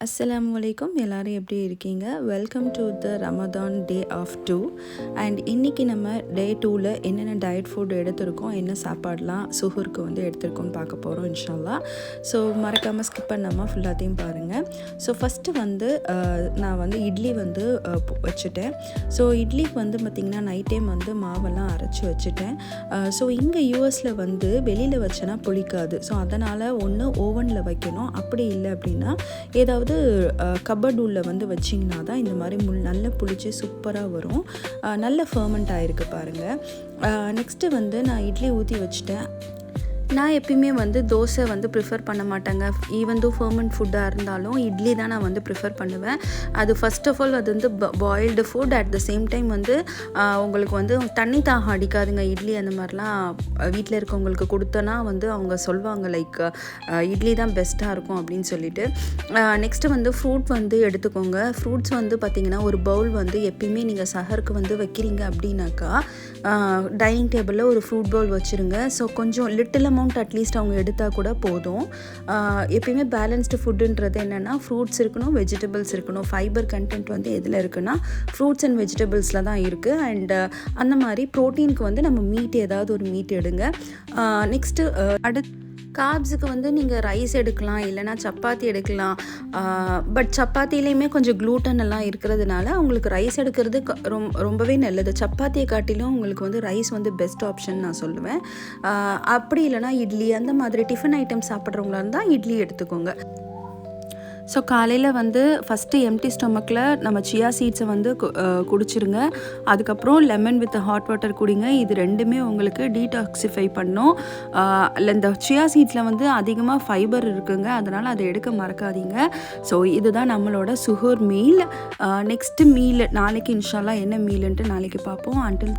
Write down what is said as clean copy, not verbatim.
அஸ்ஸலாமு அலைக்கும். எல்லோரும் எப்படி இருக்கீங்க? Welcome to the Ramadan day of 2. And இன்றைக்கி நம்ம டே 2ல் என்னென்ன டயட் ஃபுட் எடுத்திருக்கோம், என்ன சாப்பாடெலாம் சுகருக்கு வந்து எடுத்திருக்கோம்னு பார்க்க போகிறோம் இன்ஷால்லா. ஸோ மறக்காமல் ஸ்கிப் பண்ணாமல் ஃபுல்லாத்தையும் பாருங்கள். ஸோ ஃபஸ்ட்டு வந்து நான் வந்து இட்லி வந்து வச்சுட்டேன். ஸோ இட்லிக்கு வந்து பார்த்திங்கன்னா நைட் டைம் வந்து மாவெல்லாம் அரைச்சி வச்சுட்டேன். ஸோ இங்கே யூஎஸில் வந்து வெளியில் வச்சேன்னா புளிக்காது. ஸோ அதனால் ஒன்று ஓவனில் வைக்கணும், அப்படி இல்லை அப்படின்னா ஏதாவது கபர்ட் உள்ள வந்து வச்சிங்கன்னா தான் இந்த மாதிரி நல்லா புளிச்சு சூப்பராக வரும். நல்ல ஃபர்மெண்ட் ஆகிருக்கு பாருங்கள். நெக்ஸ்ட்டு வந்து நான் இட்லி ஊற்றி வச்சுட்டேன். நான் எப்பயுமே வந்து தோசை வந்து ப்ரிஃபர் பண்ண மாட்டேங்க. ஈவன் தோ ஃபர்மெண்ட் ஃபுட்டாக இருந்தாலும் இட்லி தான் நான் வந்து ப்ரிஃபர் பண்ணுவேன். அது ஃபர்ஸ்ட் ஆஃப் ஆல் அது வந்து boiled food. At the same time வந்து உங்களுக்கு வந்து தண்ணி தாகம் அடிக்காதுங்க. இட்லி அந்த மாதிரிலாம் வீட்டில் இருக்கவங்களுக்கு கொடுத்தோன்னா வந்து அவங்க சொல்லுவாங்க லைக் இட்லி தான் பெஸ்ட்டாக இருக்கும் அப்படின்னு சொல்லிட்டு. நெக்ஸ்ட்டு வந்து ஃப்ரூட் வந்து எடுத்துக்கோங்க. ஃப்ரூட்ஸ் வந்து பார்த்திங்கன்னா ஒரு பவுல் வந்து எப்பயுமே நீங்கள் சஹருக்கு வந்து வைக்கிறீங்க அப்படின்னாக்கா டைனிங் டேபிளில் ஒரு ஃப்ரூட் பவுல் வச்சுருங்க. ஸோ கொஞ்சம் லிட்டில் அமௌண்ட் அட்லீஸ்ட் அவங்க எடுத்தால் கூட போதும். எப்பயுமே பேலன்ஸ்டு ஃபுட்டுன்றது என்னென்னா ஃப்ரூட்ஸ் இருக்கணும், வெஜிடபிள்ஸ் இருக்கணும். ஃபைபர் கண்டென்ட் வந்து எதில் இருக்குன்னா ஃப்ரூட்ஸ் அண்ட் வெஜிடபிள்ஸில் தான் இருக்குது. அண்ட் அந்த மாதிரி ப்ரோட்டீனுக்கு வந்து நம்ம மீட் ஏதாவது ஒரு மீட் எடுங்க. நெக்ஸ்ட்டு கார்ப்ஸுக்கு வந்து நீங்கள் ரைஸ் எடுக்கலாம், இல்லைனா சப்பாத்தி எடுக்கலாம். பட் சப்பாத்திலையுமே கொஞ்சம் க்ளூட்டன் எல்லாம் இருக்கிறதுனால உங்களுக்கு ரைஸ் எடுக்கிறது ரொம்பவே நல்லது. சப்பாத்தியை காட்டிலும் உங்களுக்கு வந்து ரைஸ் வந்து பெஸ்ட் ஆப்ஷன் நான் சொல்லுவேன். அப்படி இல்லைனா இட்லி அந்த மாதிரி டிஃபன் ஐட்டம் சாப்பிட்றவங்களா இருந்தால் இட்லி எடுத்துக்கோங்க. ஸோ காலையில் வந்து ஃபஸ்ட்டு எம்டி ஸ்டொமக்கில் நம்ம சியா சீட்ஸை வந்து குடிச்சிருங்க. அதுக்கப்புறம் லெமன் வித் ஹாட் வாட்டர் குடிங்க. இது ரெண்டுமே உங்களுக்கு டீடாக்சிஃபை பண்ணும். இந்த சியா சீட்ஸில் வந்து அதிகமாக ஃபைபர் இருக்குங்க, அதனால் அதை எடுக்க மறக்காதீங்க. ஸோ இதுதான் நம்மளோட சுகர் மீல். நெக்ஸ்ட்டு மீல் நாளைக்கு இன்ஷால்லா என்ன மீலுன்ட்டு நாளைக்கு பார்ப்போம். அன்டில்